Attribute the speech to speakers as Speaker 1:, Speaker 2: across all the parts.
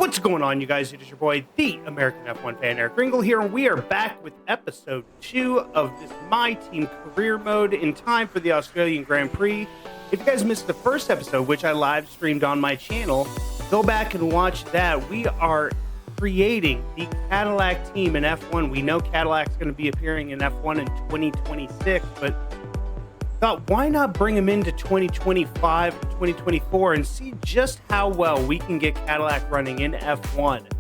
Speaker 1: What's going on, you guys? It is your boy, the American F1 fan, Eric Ringle here, and we are back with episode 2 of this My Team career mode in time for the Australian Grand Prix. If you guys missed the first episode, which I live streamed on my channel, go back and watch that. We are creating the Cadillac team in F1. We know Cadillac's going to be appearing in F1 in 2026, but thought, why not bring them into 2025 and 2024 and see just how well we can get Cadillac running in F1.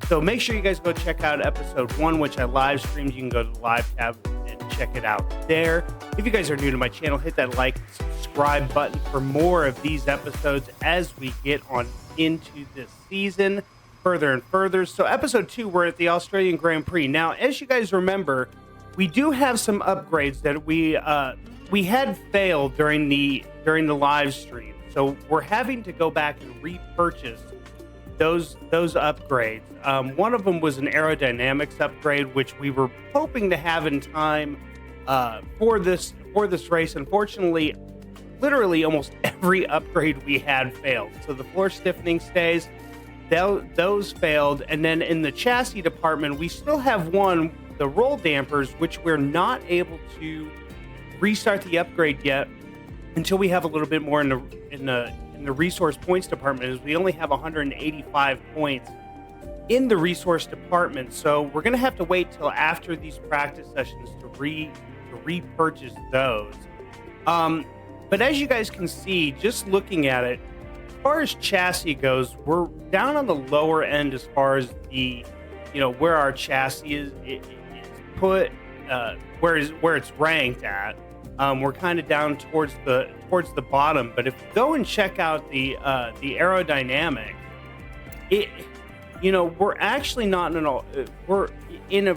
Speaker 1: So make sure you guys go check out episode 1, which I live streamed. You can go to the live tab and check it out there. If you guys are new to my channel, hit that like and subscribe button for more of these episodes as we get on into this season further and further. So episode 2, we're at the Australian Grand Prix. Now, as you guys remember, we do have some upgrades that we had failed during the live stream, so we're having to go back and repurchase those upgrades. One of them was an aerodynamics upgrade, which we were hoping to have in time for this race. Unfortunately, literally almost every upgrade we had failed. So the floor stiffening stays, those failed, and then in the chassis department, we still have the roll dampers, which we're not able to restart the upgrade yet until we have a little bit more in the resource points department, as we only have 185 points in the resource department. So we're going to have to wait till after these practice sessions to repurchase those. But as you guys can see, just looking at it, as far as chassis goes, we're down on the lower end as far as the, where our chassis is put, where it's ranked at. We're kind of down towards the bottom, but if you go and check out the aerodynamics, we're actually not we're in a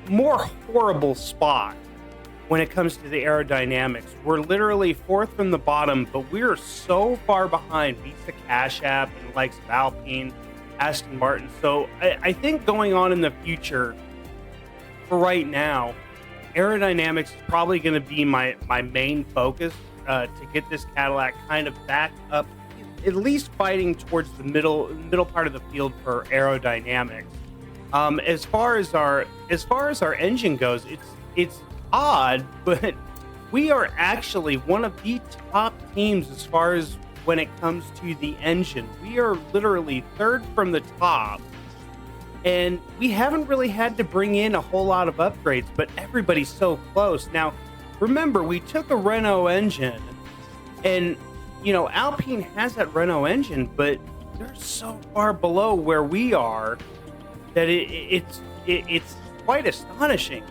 Speaker 1: more horrible spot when it comes to the aerodynamics. We're literally 4th from the bottom, but we're so far behind Visa Cash App and likes of Alpine, Aston Martin. So I think going on in the future, for right now, aerodynamics is probably going to be my main focus to get this Cadillac kind of back up, at least fighting towards the middle part of the field for aerodynamics. As far as our engine goes, it's odd, but we are actually one of the top teams as far as when it comes to the engine. We are literally 3rd from the top. And we haven't really had to bring in a whole lot of upgrades, but everybody's so close. Now, remember, we took a Renault engine, and, Alpine has that Renault engine, but they're so far below where we are that it's quite astonishing.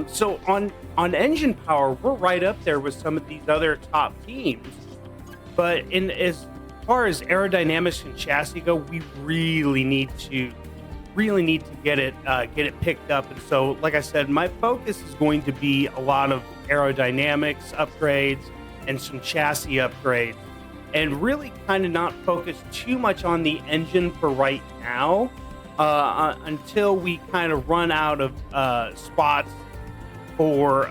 Speaker 1: So on engine power, we're right up there with some of these other top teams. But as far as aerodynamics and chassis go, we really need to get it picked up. And so, like I said, my focus is going to be a lot of aerodynamics upgrades and some chassis upgrades, and really kind of not focus too much on the engine for right now until we kind of run out of spots for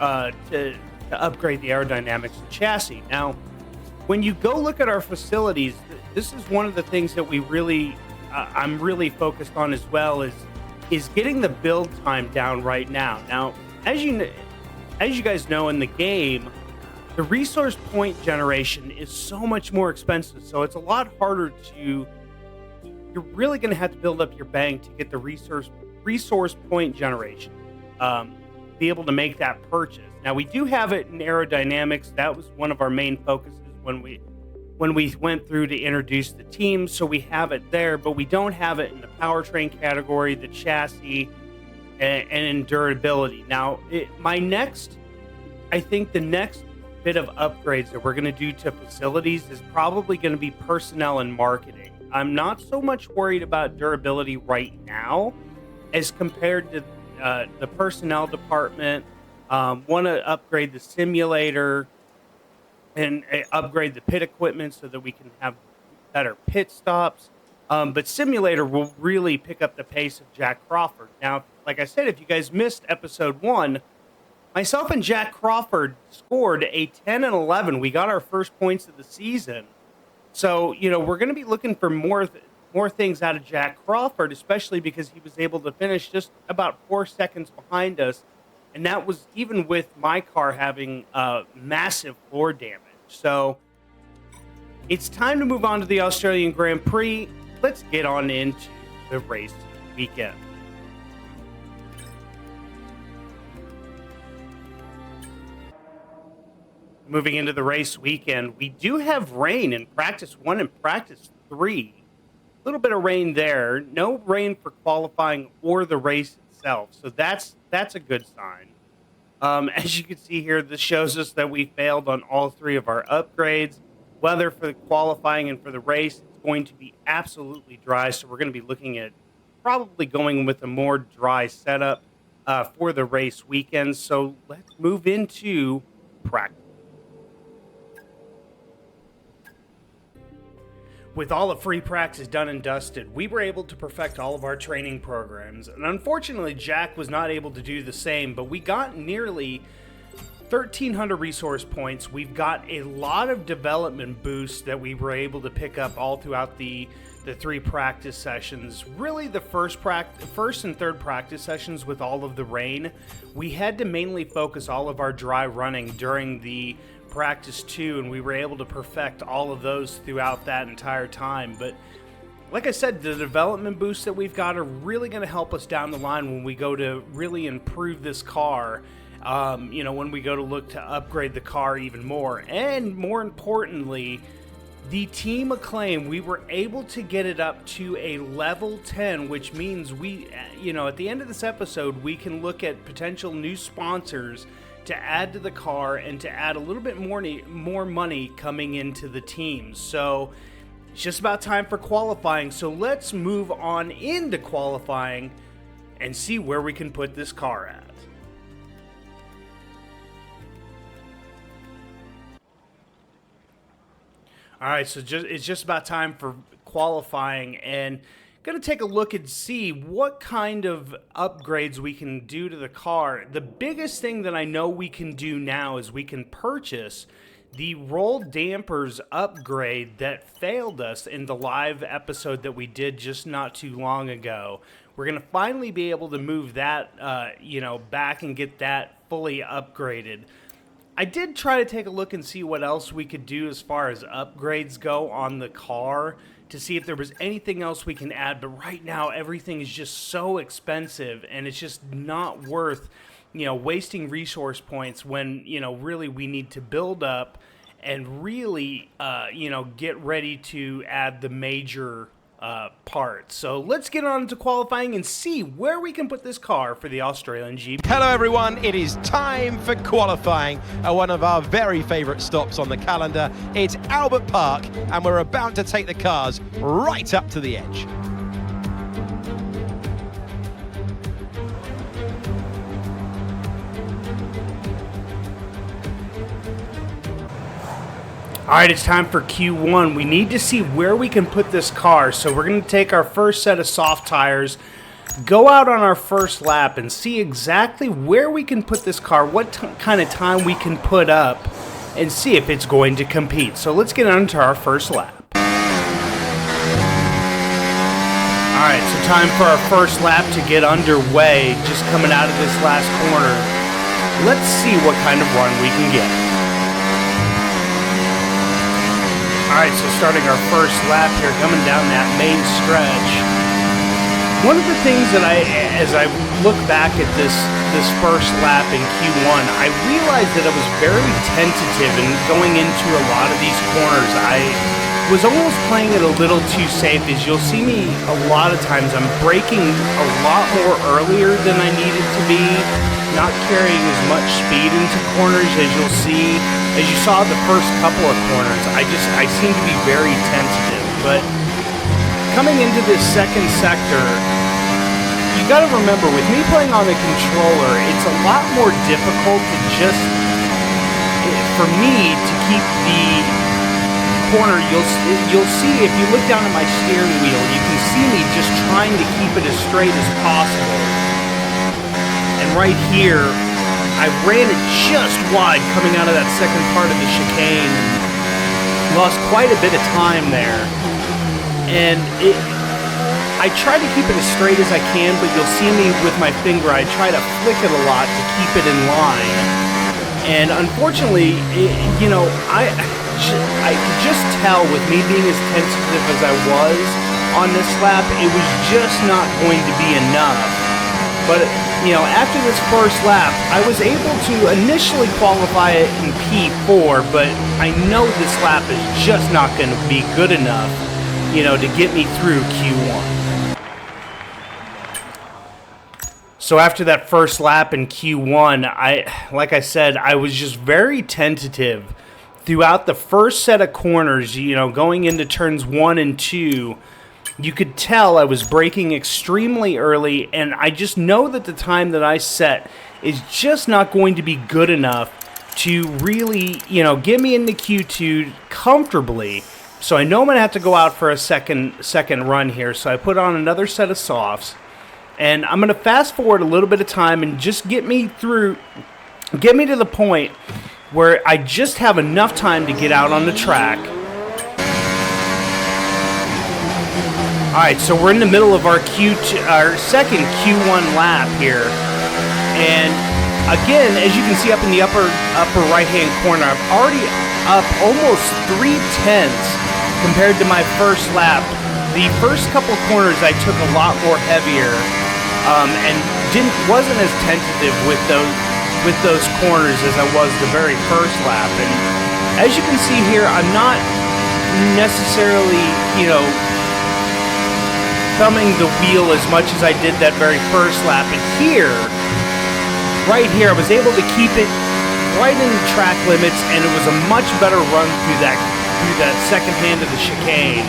Speaker 1: to upgrade the aerodynamics and chassis. Now, when you go look at our facilities, this is one of the things that we really I'm really focused on as well, is getting the build time down right now. Now, as you guys know, in the game, the resource point generation is so much more expensive. So it's a lot harder you're really going to have to build up your bank to get the resource point generation, be able to make that purchase. Now, we do have it in aerodynamics. That was one of our main focuses when we went through to introduce the team, so we have it there, but we don't have it in the powertrain category, the chassis, and in durability. Now, I think the next bit of upgrades that we're going to do to facilities is probably going to be personnel and marketing. I'm not so much worried about durability right now as compared to the personnel department. Want to upgrade the simulator and upgrade the pit equipment so that we can have better pit stops. But simulator will really pick up the pace of Jack Crawford. Now, like I said, if you guys missed episode 1, myself and Jack Crawford scored a 10 and 11. We got our first points of the season. So, we're going to be looking for more more things out of Jack Crawford, especially because he was able to finish just about 4 seconds behind us. And that was even with my car having massive floor damage. So it's time to move on to the Australian Grand Prix. Let's get on into the race weekend. Moving into the race weekend, we do have rain in practice 1 and practice 3. A little bit of rain there. No rain for qualifying or the race itself. So that's a good sign. As you can see here, this shows us that we failed on all 3 of our upgrades. Weather for the qualifying and for the race, it's going to be absolutely dry. So we're going to be looking at probably going with a more dry setup for the race weekend. So let's move into practice. With all of free practice done and dusted, we were able to perfect all of our training programs. And unfortunately, Jack was not able to do the same, but we got nearly 1,300 resource points. We've got a lot of development boosts that we were able to pick up all throughout the 3 practice sessions. Really, the first and third practice sessions with all of the rain, we had to mainly focus all of our dry running during the practice 2, and we were able to perfect all of those throughout that entire time. But like I said, the development boosts that we've got are really going to help us down the line when we go to really improve this car. When we go to look to upgrade the car even more. And more importantly, the Team Acclaim, we were able to get it up to a level 10, which means we, at the end of this episode, we can look at potential new sponsors to add to the car and to add a little bit more money coming into the team. So it's just about time for qualifying. So let's move on into qualifying and see where we can put this car at. All right, so it's just about time for qualifying, and going to take a look and see what kind of upgrades we can do to the car. The biggest thing that I know we can do now is we can purchase the roll dampers upgrade that failed us in the live episode that we did just not too long ago. We're going to finally be able to move that, back and get that fully upgraded. I did try to take a look and see what else we could do as far as upgrades go on the car to see if there was anything else we can add, but right now everything is just so expensive and it's just not worth, wasting resource points when, really we need to build up and really, get ready to add the major parts. So let's get on to qualifying and see where we can put this car for the Australian GP.
Speaker 2: Hello everyone, it is time for qualifying at one of our very favourite stops on the calendar. It's Albert Park and we're about to take the cars right up to the edge.
Speaker 1: All right, it's time for Q1. We need to see where we can put this car. So we're going to take our first set of soft tires, go out on our first lap, and see exactly where we can put this car, what kind of time we can put up, and see if it's going to compete. So let's get on to our first lap. All right, so time for our first lap to get underway, just coming out of this last corner. Let's see what kind of run we can get. All right, so starting our first lap here, coming down that main stretch. One of the things that as I look back at this first lap in Q1, I realized that I was very tentative in going into a lot of these corners. I was almost playing it a little too safe. As you'll see me a lot of times, I'm braking a lot more earlier than I needed to be, not carrying as much speed into corners as you'll see. As you saw the first couple of corners, I seem to be very tentative. But coming into this second sector, you got to remember, with me playing on the controller, it's a lot more difficult to for me to keep the corner. You'll see if you look down at my steering wheel, you can see me just trying to keep it as straight as possible. And right here, I ran it just wide coming out of that second part of the chicane. Lost quite a bit of time there. And I try to keep it as straight as I can, but you'll see me with my finger, I try to flick it a lot to keep it in line. And unfortunately, I could just tell with me being as tentative as I was on this lap, it was just not going to be enough. But, after this first lap, I was able to initially qualify it in P4, but I know this lap is just not going to be good enough, to get me through Q1. So after that first lap in Q1, like I said, I was just very tentative throughout the first set of corners, going into turns 1 and 2. You could tell I was braking extremely early, and I just know that the time that I set is just not going to be good enough to really, get me into Q2 comfortably. So I know I'm going to have to go out for a second run here. So I put on another set of softs, and I'm going to fast forward a little bit of time and just get me to the point where I just have enough time to get out on the track. Alright, so we're in the middle of our second Q1 lap here. And again, as you can see up in the upper right-hand corner, I'm already up almost 3/10 compared to my first lap. The first couple corners I took a lot more heavier and wasn't as tentative with those corners as I was the very first lap. And as you can see here, I'm not necessarily, thumbing the wheel as much as I did that very first lap. And right here, I was able to keep it right in the track limits, and it was a much better run through that second hand of the chicane.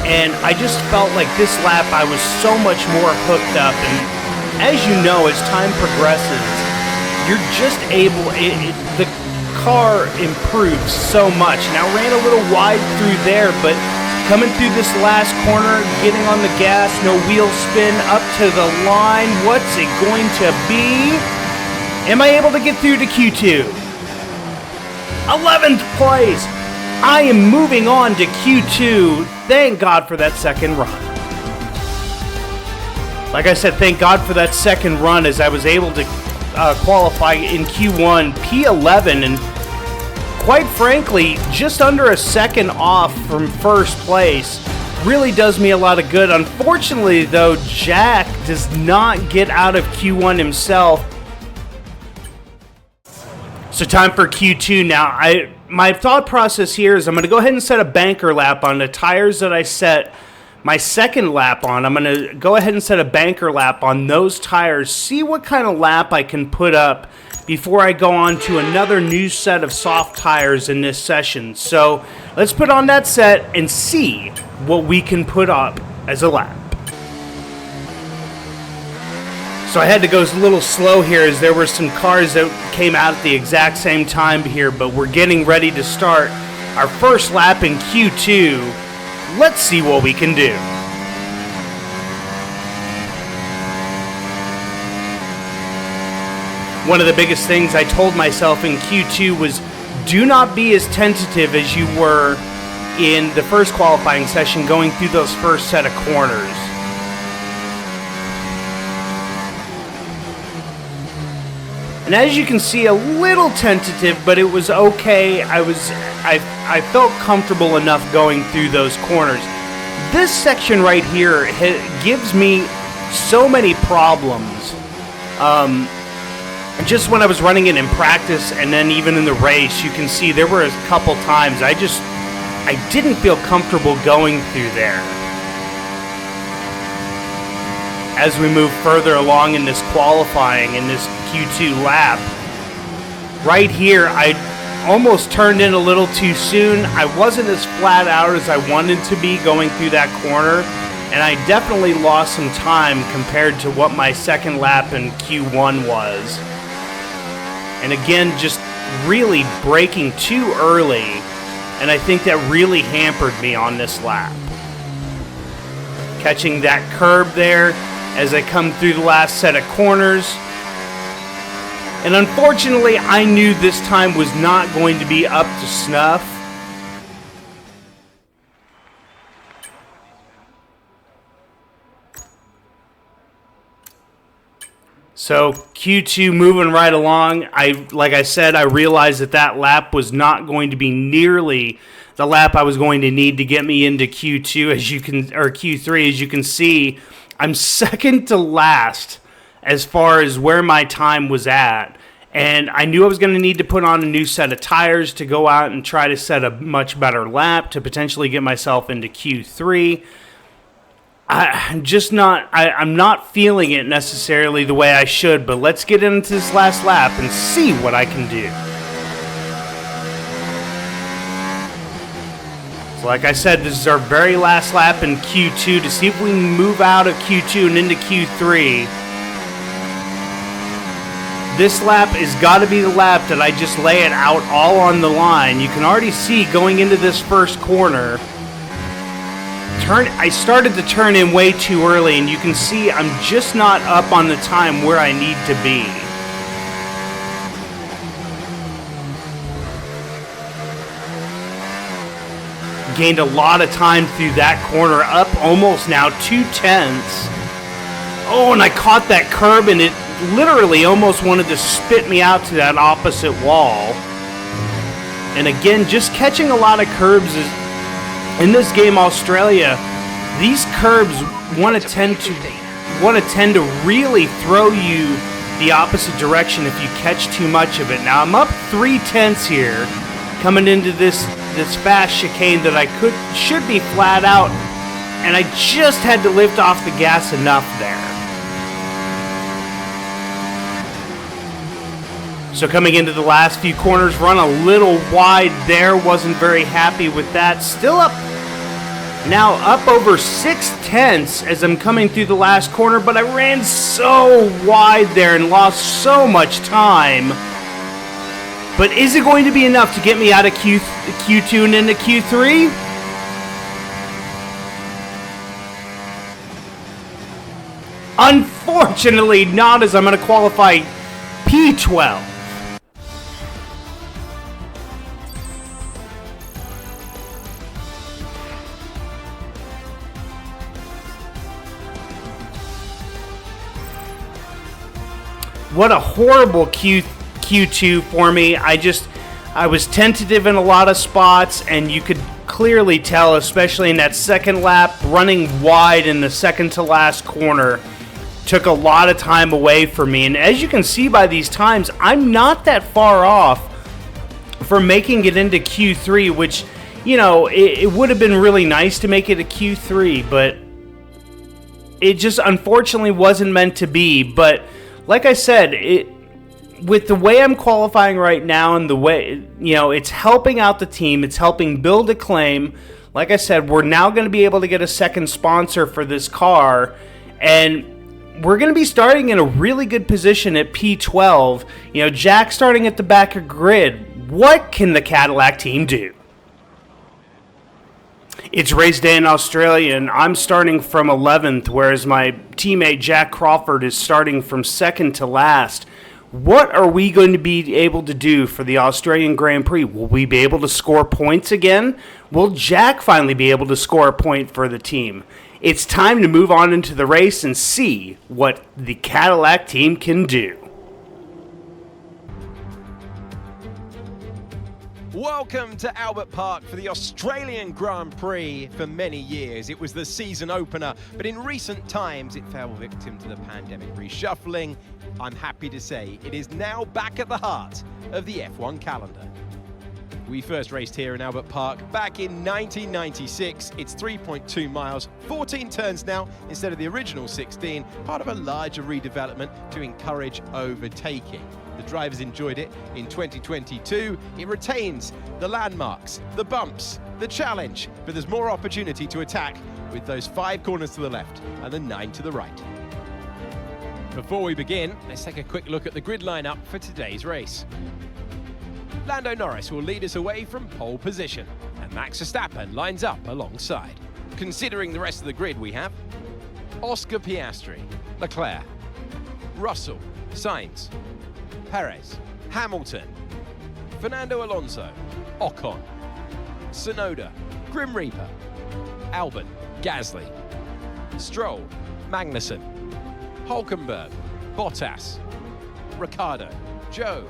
Speaker 1: And I just felt like this lap I was so much more hooked up. And as you know, as time progresses, you're just the car improves so much. Now, ran a little wide through there, but coming through this last corner, getting on the gas, no wheel spin, up to the line. What's it going to be? Am I able to get through to Q2? 11th place. I am moving on to Q2. Thank God for that second run. Like I said, thank God for that second run, as I was able to qualify in Q1 P11, and quite frankly, just under a second off from first place. Really does me a lot of good. Unfortunately, though, Jack does not get out of Q1 himself. So time for Q2 now. My thought process here is I'm going to go ahead and set a banker lap on the tires that I set my second lap on. I'm going to go ahead and set a banker lap on those tires, see what kind of lap I can put up before I go on to another new set of soft tires in this session. So let's put on that set and see what we can put up as a lap. So I had to go a little slow here, as there were some cars that came out at the exact same time here, but we're getting ready to start our first lap in Q2. Let's see what we can do. One of the biggest things I told myself in Q2 was do not be as tentative as you were in the first qualifying session going through those first set of corners. And as you can see, a little tentative, but it was okay. I felt comfortable enough going through those corners. This section right here gives me so many problems. Just when I was running it in practice and then even in the race, you can see there were a couple times I didn't feel comfortable going through there. As we move further along in this qualifying, in this Q2 lap, right here, I almost turned in a little too soon. I wasn't as flat out as I wanted to be going through that corner, and I definitely lost some time compared to what my second lap in Q1 was. And again, just really braking too early, and I think that really hampered me on this lap. Catching that curb there as I come through the last set of corners. And unfortunately, I knew this time was not going to be up to snuff. So Q2 moving right along. Like I said, I realized that lap was not going to be nearly the lap I was going to need to get me into Q2 or Q3. As you can see, I'm second to last as far as where my time was at. And I knew I was going to need to put on a new set of tires to go out and try to set a much better lap to potentially get myself into Q3. I'm not feeling it necessarily the way I should, but let's get into this last lap and see what I can do. So like I said, this is our very last lap in Q2 to see if we can move out of Q2 and into Q3. This lap has got to be the lap that I just lay it out all on the line. You can already see going into this first corner, I started to turn in way too early, and you can see I'm just not up on the time where I need to be. Gained a lot of time through that corner, up almost now 2/10. Oh, and I caught that curb, and it literally almost wanted to spit me out to that opposite wall. And again, just catching a lot of curbs is... In this game, Australia, these curbs want to tend to really throw you the opposite direction if you catch too much of it. Now I'm up 3/10 here, coming into this fast chicane that I should be flat out, and I just had to lift off the gas enough there. So coming into the last few corners, run a little wide there, wasn't very happy with that. Still up over 6/10 as I'm coming through the last corner, but I ran so wide there and lost so much time. But is it going to be enough to get me out of Q2 and into Q3? Unfortunately not, as I'm going to qualify P12. What a horrible Q2 for me. I was tentative in a lot of spots, and you could clearly tell, especially in that second lap, running wide in the second to last corner took a lot of time away from me. And as you can see by these times, I'm not that far off from making it into Q3, which, you know, it would have been really nice to make it a Q3, but it just unfortunately wasn't meant to be. But like I said, with the way I'm qualifying right now and the way, you know, it's helping out the team. It's helping build a claim. Like I said, we're now going to be able to get a second sponsor for this car, and we're going to be starting in a really good position at P12. You know, Jack starting at the back of grid. What can the Cadillac team do? It's race day in Australia, and I'm starting from 11th, whereas my teammate Jack Crawford is starting from second to last. What are we going to be able to do for the Australian Grand Prix? Will we be able to score points again? Will Jack finally be able to score a point for the team? It's time to move on into the race and see what the Cadillac team can do.
Speaker 2: Welcome to Albert Park for the Australian Grand Prix. For many years, it was the season opener, but in recent times, it fell victim to the pandemic reshuffling. I'm happy to say it is now back at the heart of the F1 calendar. We first raced here in Albert Park back in 1996. It's 3.2 miles, 14 turns now instead of the original 16, part of a larger redevelopment to encourage overtaking. The drivers enjoyed it in 2022. It retains the landmarks, the bumps, the challenge, but there's more opportunity to attack with those 5 corners to the left and the 9 to the right. Before we begin, let's take a quick look at the grid lineup for today's race. Lando Norris will lead us away from pole position, and Max Verstappen lines up alongside. Considering the rest of the grid, we have Oscar Piastri, Leclerc, Russell, Sainz, Perez, Hamilton, Fernando Alonso, Ocon, Tsunoda, Grim Reaper, Albon, Gasly, Stroll, Magnussen, Hulkenberg, Bottas, Ricciardo, Joe,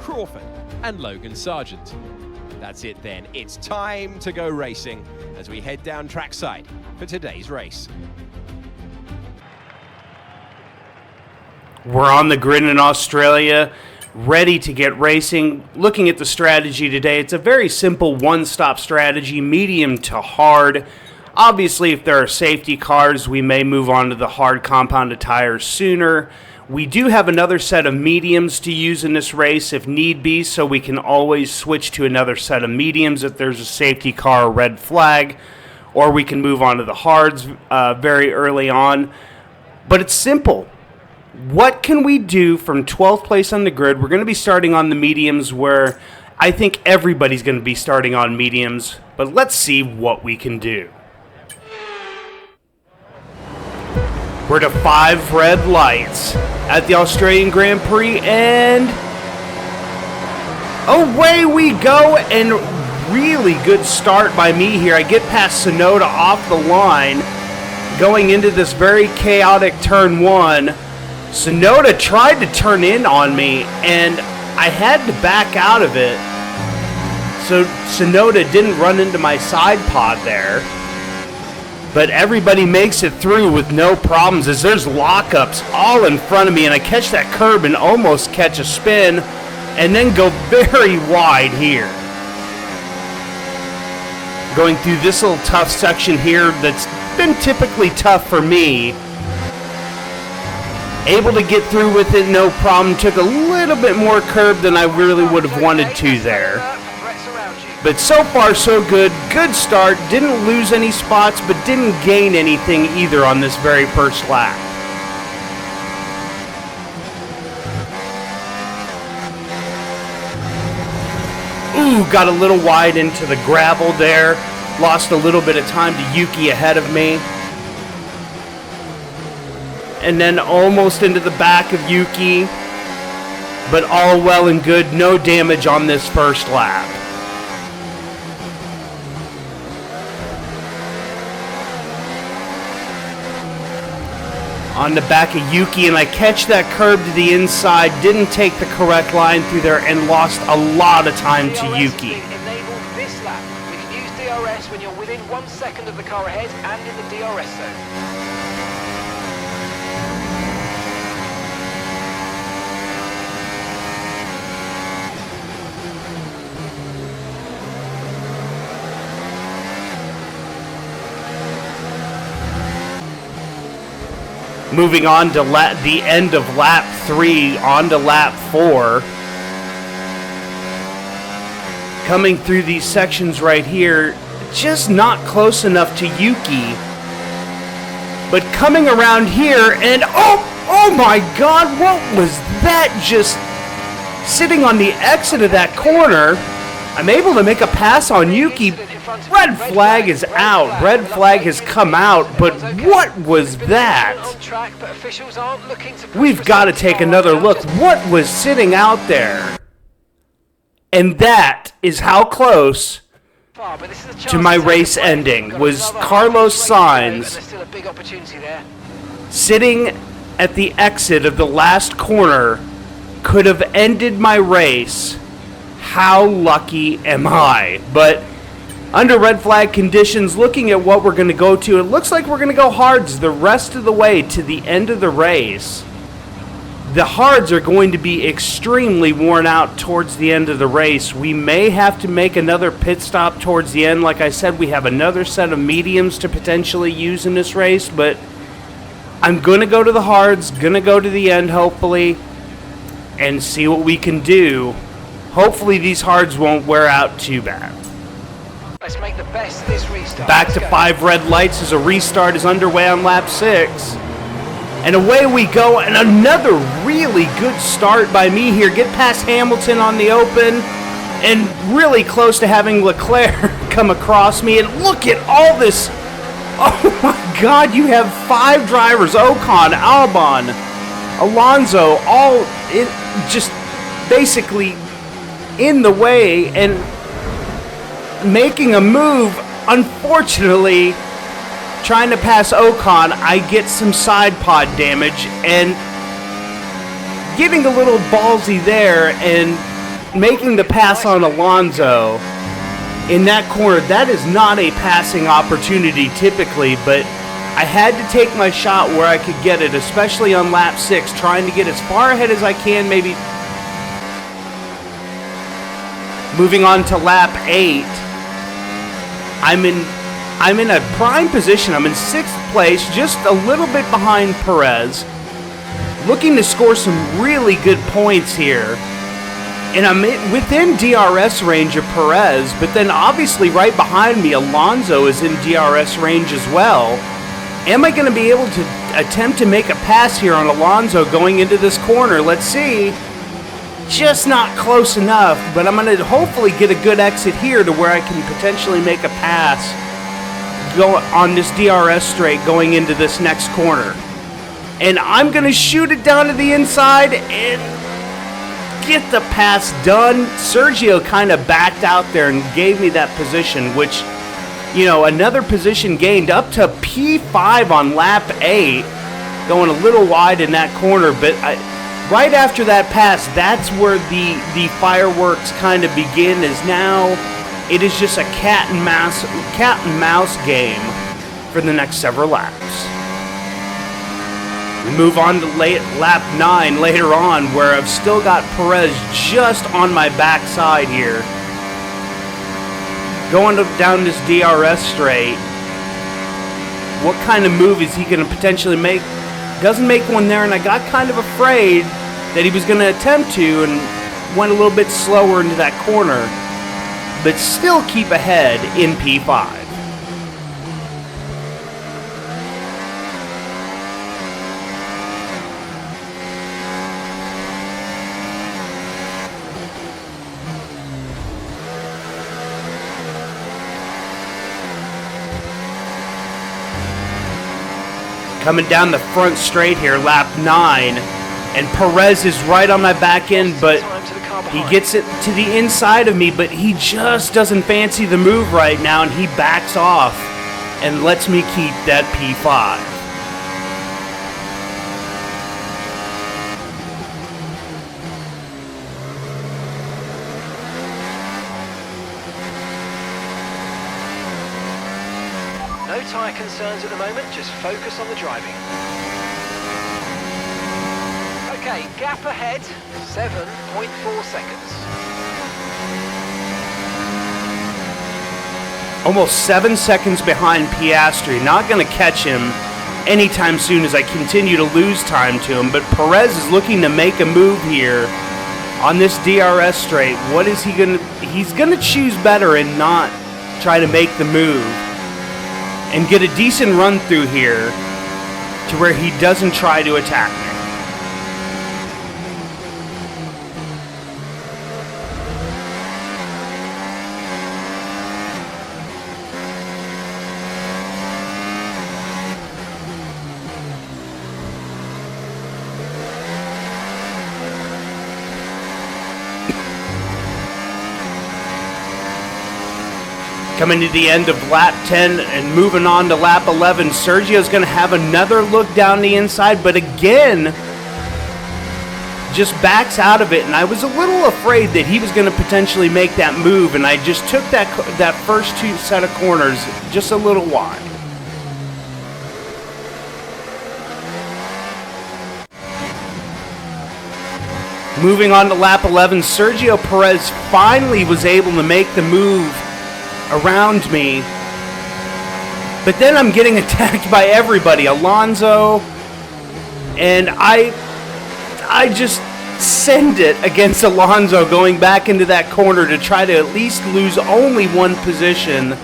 Speaker 2: Crawford, and Logan Sargent. That's it then. It's time to go racing as we head down trackside for today's race.
Speaker 1: We're on the grid in Australia, ready to get racing. Looking at the strategy today, it's a very simple one-stop strategy, medium to hard. Obviously, if there are safety cars, we may move on to the hard compounded tires sooner. We do have another set of mediums to use in this race if need be, so we can always switch to another set of mediums if there's a safety car or red flag, or we can move on to the hards very early on. But it's simple. What can we do from 12th place on the grid? We're going to be starting on the mediums, where I think everybody's going to be starting on mediums, but let's see what we can do. We're to 5 red lights at the Australian Grand Prix, and away we go, and really good start by me here. I get past Sonoda off the line, going into this very chaotic turn 1. Sonoda tried to turn in on me, and I had to back out of it, so Sonoda didn't run into my side pod there. But everybody makes it through with no problems, as there's lockups all in front of me, and I catch that curb and almost catch a spin, and then go very wide here. Going through this little tough section here that's been typically tough for me. Able to get through with it, no problem. Took a little bit more curb than I really would have wanted to there. But so far, so good. Good start. Didn't lose any spots, but didn't gain anything either on this very first lap. Ooh, got a little wide into the gravel there. Lost a little bit of time to Yuki ahead of me. And then almost into the back of Yuki. But all well and good. No damage on this first lap. On the back of Yuki, and I catch that curb to the inside, didn't take the correct line through there, and lost a lot of time to Yuki.
Speaker 3: Enabled this lap. You can use DRS when you're within 1 second of the car ahead and in the DRS zone.
Speaker 1: Moving on to the end of lap 3, on to lap 4. Coming through these sections right here, just not close enough to Yuki. But coming around here, and oh my God, what was that? Just sitting on the exit of that corner, I'm able to make a pass on Yuki. Red flag is out. Red flag has come out, but what was that? We've got to take another look. What was sitting out there? And that is how close to my race ending was Carlos Sainz sitting at the exit of the last corner. Could have ended my race. How lucky am I? But under red flag conditions, looking at what we're going to go to, it looks like we're going to go hards the rest of the way to the end of the race. The hards are going to be extremely worn out towards the end of the race. We may have to make another pit stop towards the end. Like I said, we have another set of mediums to potentially use in this race, but I'm going to go to the hards, going to go to the end, hopefully, and see what we can do. Hopefully these hards won't wear out too bad.
Speaker 3: Let's make the best of this restart.
Speaker 1: Back to 5 red lights as a restart is underway on lap 6. And away we go, and another really good start by me here. Get past Hamilton on the open, and really close to having Leclerc come across me. And look at all this. Oh my God, you have 5 drivers, Ocon, Albon, Alonso, all just basically in the way and making a move. Unfortunately, trying to pass Ocon, I get some side pod damage, and getting a little ballsy there and making the pass on Alonso in that corner. That is not a passing opportunity typically, but I had to take my shot where I could get it, especially on lap 6, trying to get as far ahead as I can, maybe. Moving on to lap 8, I'm in a prime position. I'm in 6th place, just a little bit behind Perez, looking to score some really good points here. And I'm within DRS range of Perez, but then obviously right behind me, Alonso is in DRS range as well. Am I going to be able to attempt to make a pass here on Alonso going into this corner? Let's see. Just not close enough, but I'm going to hopefully get a good exit here to where I can potentially make a pass go on this DRS straight going into this next corner. And I'm going to shoot it down to the inside and get the pass done. Sergio kind of backed out there and gave me that position, which, you know, another position gained up to P5 on lap 8, going a little wide in that corner, but right after that pass, that's where the fireworks kind of begin, is now it is just a cat and mouse game for the next several laps. We move on to lap 9 later on, where I've still got Perez just on my backside here. Going down this DRS straight. What kind of move is he going to potentially make? Doesn't make one there, and I got kind of afraid that he was going to attempt to and went a little bit slower into that corner, but still keep ahead in P5. Coming down the front straight here, lap 9, and Perez is right on my back end, but he gets it to the inside of me, but he just doesn't fancy the move right now, and he backs off and lets me keep that P5.
Speaker 3: No tyre concerns at the moment, just focus on the driving. Okay, gap ahead, 7.4 seconds.
Speaker 1: Almost 7 seconds behind Piastri. Not going to catch him anytime soon as I continue to lose time to him, but Perez is looking to make a move here on this DRS straight. What is he going to... He's going to choose better and not try to make the move and get a decent run through here to where he doesn't try to attack me. Coming to the end of lap 10 and moving on to lap 11, Sergio's going to have another look down the inside, but again, just backs out of it. And I was a little afraid that he was going to potentially make that move, and I just took that first two set of corners just a little wide. Moving on to lap 11, Sergio Perez finally was able to make the move around me, but then I'm getting attacked by everybody. Alonso, and I just send it against Alonso going back into that corner to try to at least lose only one position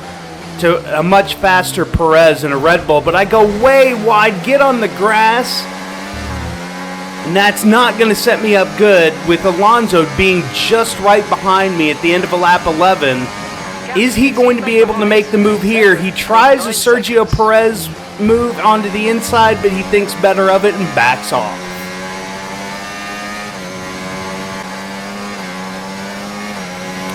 Speaker 1: to a much faster Perez in a Red Bull, but I go way wide, get on the grass, and that's not going to set me up good with Alonso being just right behind me at the end of a lap 11. Is he going to be able to make the move here? He tries a Sergio Perez move onto the inside, but he thinks better of it and backs off.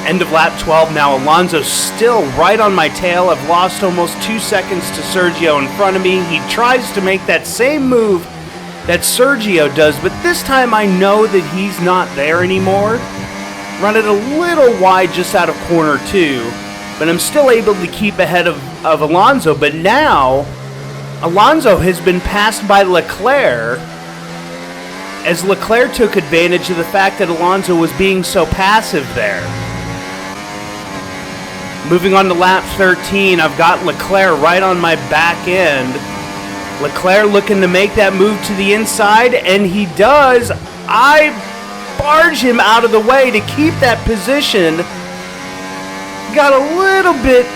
Speaker 1: End of lap 12 now. Alonso still right on my tail. I've lost almost 2 seconds to Sergio in front of me. He tries to make that same move that Sergio does, but this time I know that he's not there anymore. Run it a little wide just out of corner 2, but I'm still able to keep ahead of Alonso. But now, Alonso has been passed by Leclerc, as Leclerc took advantage of the fact that Alonso was being so passive there. Moving on to lap 13, I've got Leclerc right on my back end. Leclerc looking to make that move to the inside, and he does. I barge him out of the way to keep that position. Got a little bit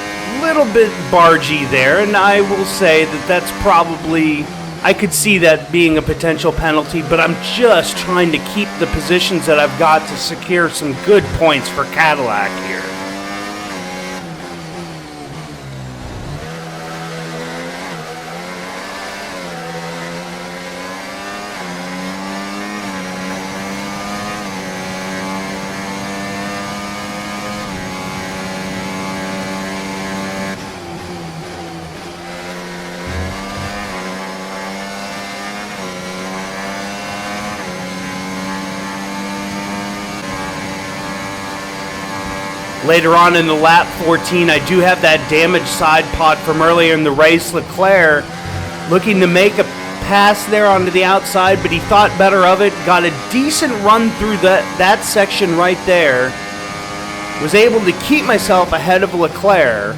Speaker 1: bargy there, and I will say that that's probably, I could see that being a potential penalty, but I'm just trying to keep the positions that I've got to secure some good points for Cadillac here. Later on in the lap 14, I do have that damaged side pod from earlier in the race. Leclerc looking to make a pass there onto the outside, but he thought better of it. Got a decent run through that section right there. Was able to keep myself ahead of Leclerc.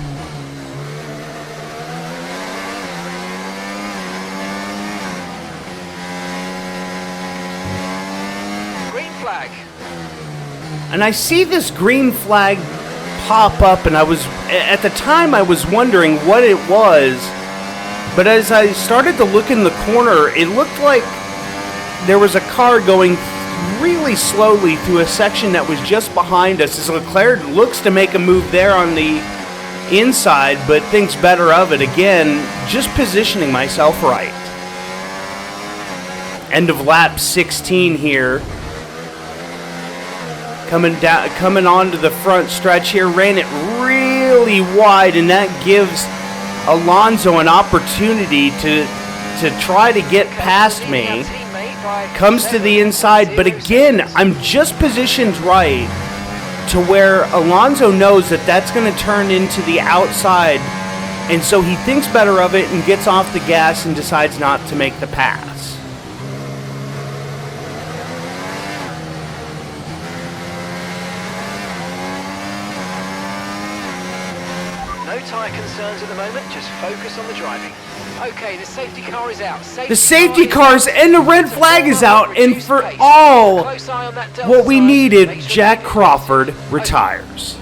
Speaker 3: Green flag.
Speaker 1: And I see this green flag pop up, and at the time I was wondering what it was, but as I started to look in the corner, it looked like there was a car going really slowly through a section that was just behind us, as Leclerc looks to make a move there on the inside, but thinks better of it. Again, just positioning myself right. End of lap 16 here. Coming onto the front stretch here, ran it really wide, and that gives Alonso an opportunity to try to get past me. Comes to the inside, but again, I'm just positioned right to where Alonso knows that that's going to turn into the outside, and so he thinks better of it and gets off the gas and decides not to make the pass.
Speaker 3: No tyre concerns at the moment, just focus on the driving. Okay, the safety car is out.
Speaker 1: The safety car's and the red flag is out, and for all what we needed, Jack Crawford retires.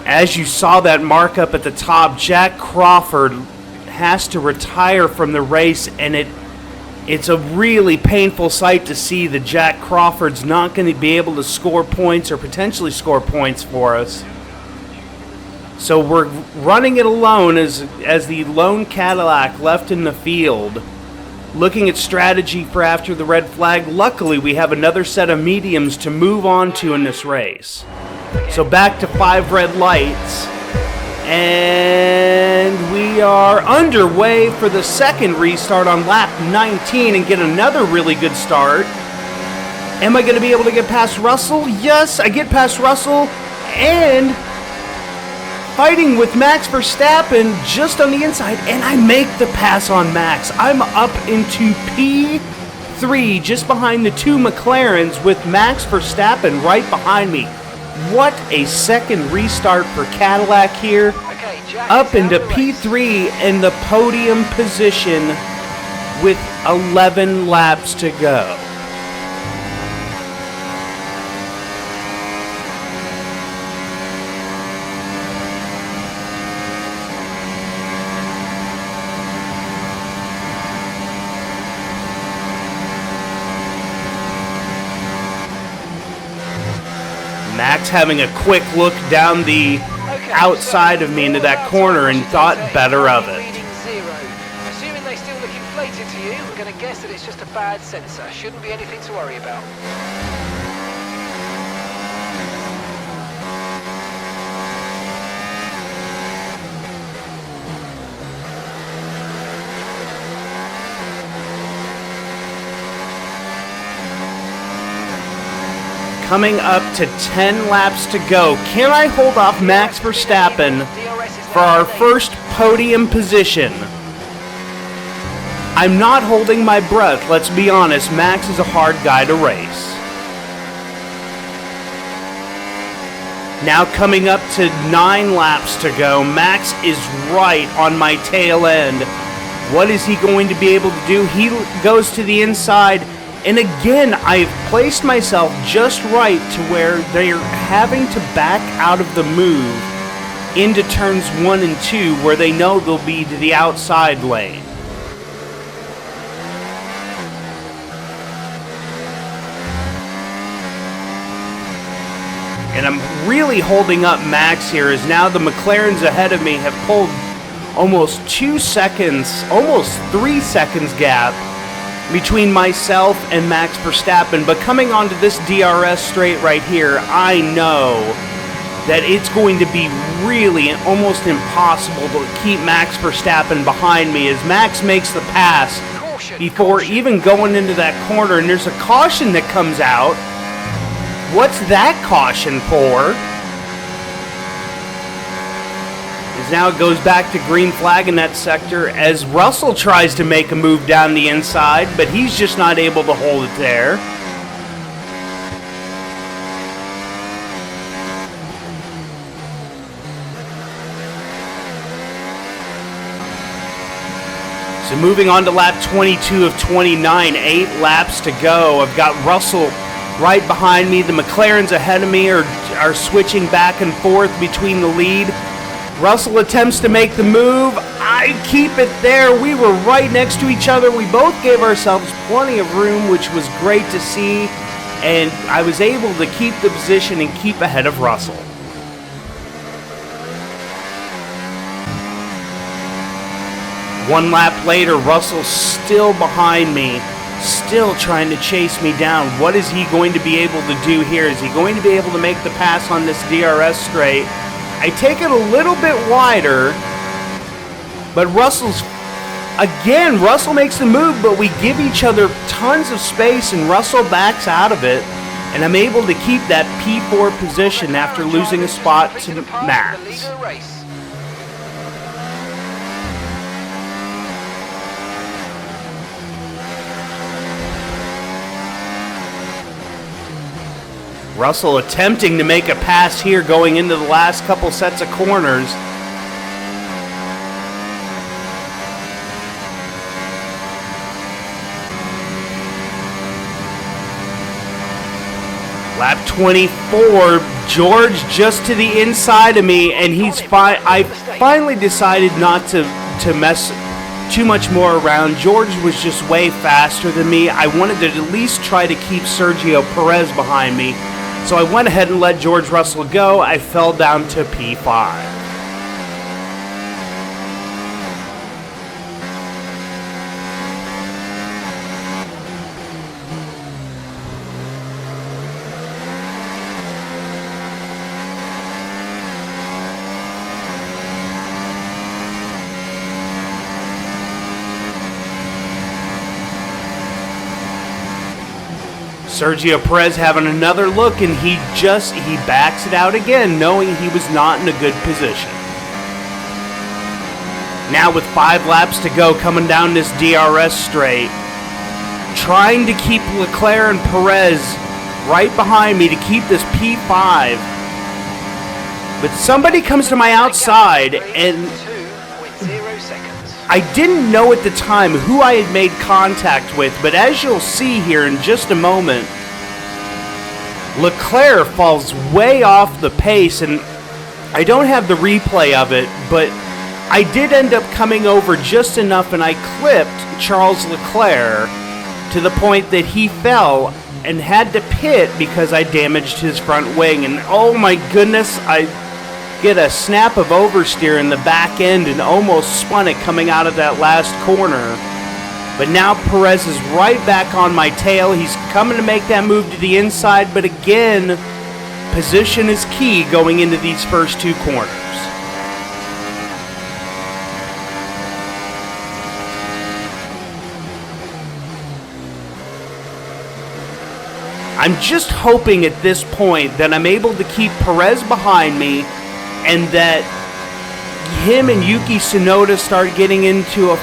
Speaker 1: As you saw that markup at the top, Jack Crawford has to retire from the race, and it's a really painful sight to see that Jack Crawford's not going to be able to score points or potentially score points for us. So we're running it alone as the lone Cadillac left in the field, looking at strategy for after the red flag. Luckily, we have another set of mediums to move on to in this race. So back to 5 red lights, and we are underway for the second restart on lap 19 and get another really good start. Am I going to be able to get past Russell? Yes, I get past Russell, and fighting with Max Verstappen just on the inside, and I make the pass on Max. I'm up into P3, just behind the 2 McLarens, with Max Verstappen right behind me. What a second restart for Cadillac here.
Speaker 3: Okay, Jack,
Speaker 1: up into P3 in the podium position with 11 laps to go. Max having a quick look down the outside of me into that corner and thought better of it.
Speaker 3: Assuming they still look inflated to you, we're going to guess that it's just a bad sensor. Shouldn't be anything to worry about.
Speaker 1: Coming up to 10 laps to go. Can I hold off Max Verstappen for our first podium position? I'm not holding my breath, let's be honest. Max is a hard guy to race. Now coming up to 9 laps to go. Max is right on my tail end. What is he going to be able to do? He goes to the inside. And again, I've placed myself just right to where they're having to back out of the move into turns 1 and 2 where they know they'll be to the outside lane. And I'm really holding up Max here as now the McLarens ahead of me have pulled almost 2 seconds, almost 3 seconds gap between myself and Max Verstappen. But coming onto this DRS straight right here, I know that it's going to be really almost impossible to keep Max Verstappen behind me as Max makes the pass before even going into that corner. And there's a caution that comes out. What's that caution for? As now it goes back to green flag in that sector as Russell tries to make a move down the inside, but he's just not able to hold it there. So moving on to lap 22 of 29, 8 laps to go. I've got Russell right behind me. The McLarens ahead of me are switching back and forth between the lead. Russell attempts to make the move. I keep it there. We were right next to each other. We both gave ourselves plenty of room, which was great to see. And I was able to keep the position and keep ahead of Russell. One lap later, Russell's still behind me. Still trying to chase me down. What is he going to be able to do here? Is he going to be able to make the pass on this DRS straight? I take it a little bit wider, but Russell makes the move, but we give each other tons of space and Russell backs out of it, and I'm able to keep that P4 position after losing a spot to Max. Russell attempting to make a pass here going into the last couple sets of corners. Lap 24, George just to the inside of me, and I finally decided not to mess too much more around. George was just way faster than me. I wanted to at least try to keep Sergio Perez behind me. So I went ahead and let George Russell go. I fell down to P5. Sergio Perez having another look, and he backs it out again, knowing he was not in a good position. Now with 5 laps to go, coming down this DRS straight, trying to keep Leclerc and Perez right behind me to keep this P5. But somebody comes to my outside, and I didn't know at the time who I had made contact with, but as you'll see here in just a moment, Leclerc falls way off the pace, and I don't have the replay of it, but I did end up coming over just enough, and I clipped Charles Leclerc to the point that he fell and had to pit because I damaged his front wing. And oh my goodness, I get a snap of oversteer in the back end and almost spun it coming out of that last corner. But now Perez is right back on my tail. He's coming to make that move to the inside, but again, position is key going into these first 2 corners. I'm just hoping at this point that I'm able to keep Perez behind me and that him and Yuki Tsunoda start getting into a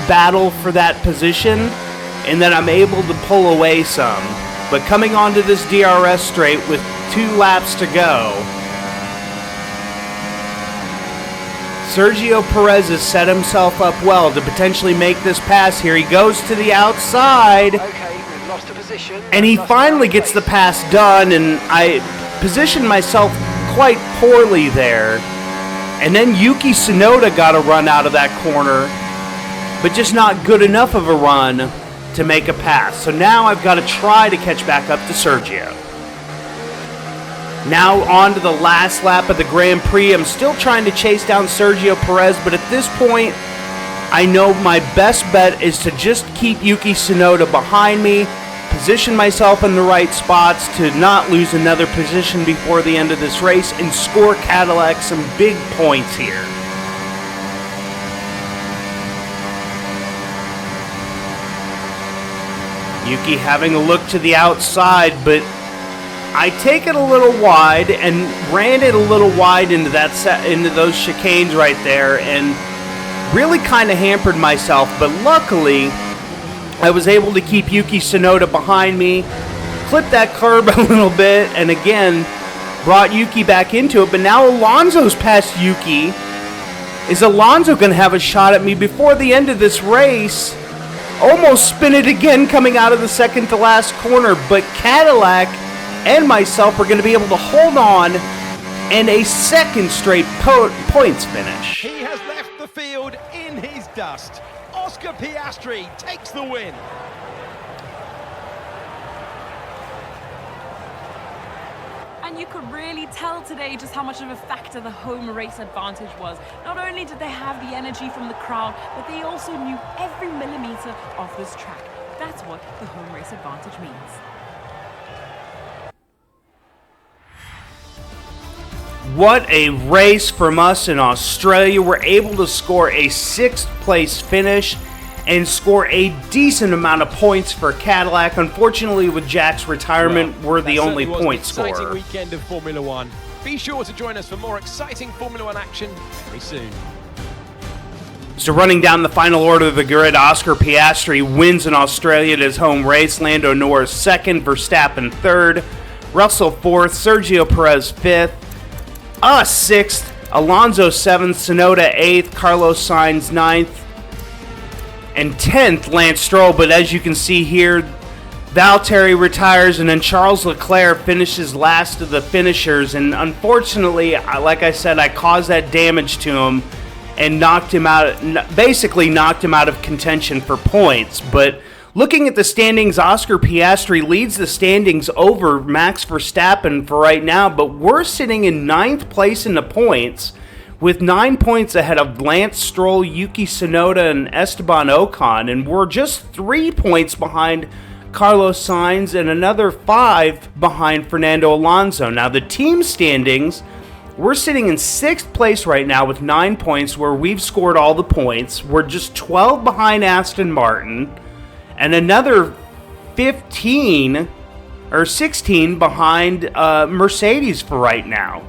Speaker 1: battle for that position and that I'm able to pull away some. But coming onto this DRS straight with 2 laps to go, Sergio Perez has set himself up well to potentially make this pass here. He goes to the outside.
Speaker 3: Okay, we've lost a position.
Speaker 1: And he finally gets the pass done, and I positioned myself quite poorly there. And then Yuki Tsunoda got a run out of that corner, but just not good enough of a run to make a pass. So now I've got to try to catch back up to Sergio. Now on to the last lap of the Grand Prix. I'm still trying to chase down Sergio Perez, but at this point, I know my best bet is to just keep Yuki Tsunoda behind me, position myself in the right spots to not lose another position before the end of this race, and score Cadillac some big points here. Yuki having a look to the outside, but I take it a little wide and ran it a little wide into into those chicanes right there, and really kind of hampered myself. But luckily, I was able to keep Yuki Tsunoda behind me, clip that curb a little bit, and again brought Yuki back into it. But now Alonso's past Yuki. Is Alonso going to have a shot at me before the end of this race? Almost spin it again coming out of the second to last corner, but Cadillac and myself are going to be able to hold on and a second straight points finish.
Speaker 2: He has left the field in his dust. Oscar Piastri takes the win.
Speaker 4: And you could really tell today just how much of a factor the home race advantage was. Not only did they have the energy from the crowd, but they also knew every millimeter of this track. That's what the home race advantage means.
Speaker 1: What a race from us in Australia. We're able to score a 6th place finish and score a decent amount of points for Cadillac. Unfortunately, with Jack's retirement, we're the only point scorer.
Speaker 2: Exciting weekend of Formula One. Be sure to join us for more exciting Formula One action very soon.
Speaker 1: So running down the final order of the grid, Oscar Piastri wins in Australia at his home race. Lando Norris 2nd, Verstappen 3rd, Russell 4th, Sergio Perez 5th, us 6th, Alonso 7th, Tsunoda 8th, Carlos Sainz 9th, and 10th, Lance Stroll. But as you can see here, Valtteri retires, and then Charles Leclerc finishes last of the finishers. And unfortunately, like I said, I caused that damage to him and knocked him out, basically knocked him out of contention for points. But looking at the standings, Oscar Piastri leads the standings over Max Verstappen for right now, but we're sitting in 9th place in the points with 9 points ahead of Lance Stroll, Yuki Tsunoda, and Esteban Ocon, and we're just 3 points behind Carlos Sainz and another 5 behind Fernando Alonso. Now, the team standings, we're sitting in 6th place right now with 9 points, where we've scored all the points. We're just 12 behind Aston Martin, and another 15 or 16 behind Mercedes for right now.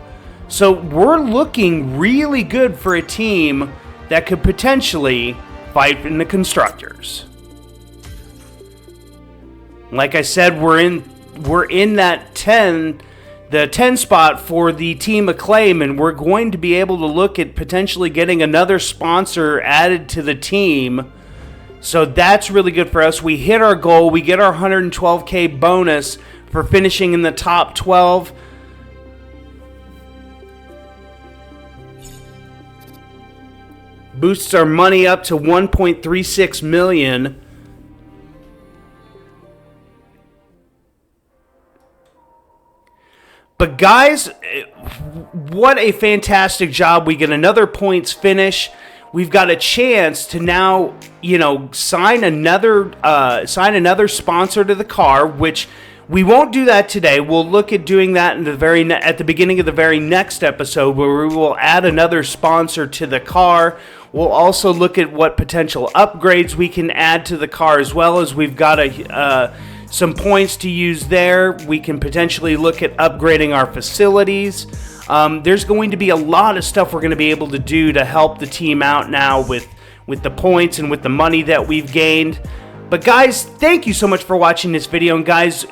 Speaker 1: So we're looking really good for a team that could potentially fight in the Constructors. Like I said, we're in that 10 spot for the Team Acclaim, and we're going to be able to look at potentially getting another sponsor added to the team. So that's really good for us. We hit our goal. We get our 112K bonus for finishing in the top 12. Boosts our money up to 1.36 million. But guys, what a fantastic job. We get another points finish. We've got a chance to now, sign another sponsor to the car, which we won't do that today. We'll look at doing that at the beginning of the very next episode, where we will add another sponsor to the car. We'll also look at what potential upgrades we can add to the car, as well as we've got to some points to use there. We can potentially look at upgrading our facilities. There's going to be a lot of stuff we're going to be able to do to help the team out now with the points and with the money that we've gained. But guys, thank you so much for watching this video. And guys,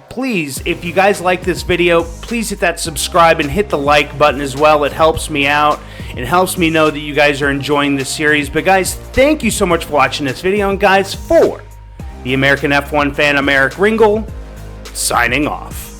Speaker 1: please, if you guys like this video, please hit that subscribe and hit the like button as well. It helps me out. It helps me know that you guys are enjoying this series. But guys, thank you so much for watching this video. And guys, for the American F1 fan, I'm Eric Ringel, signing off.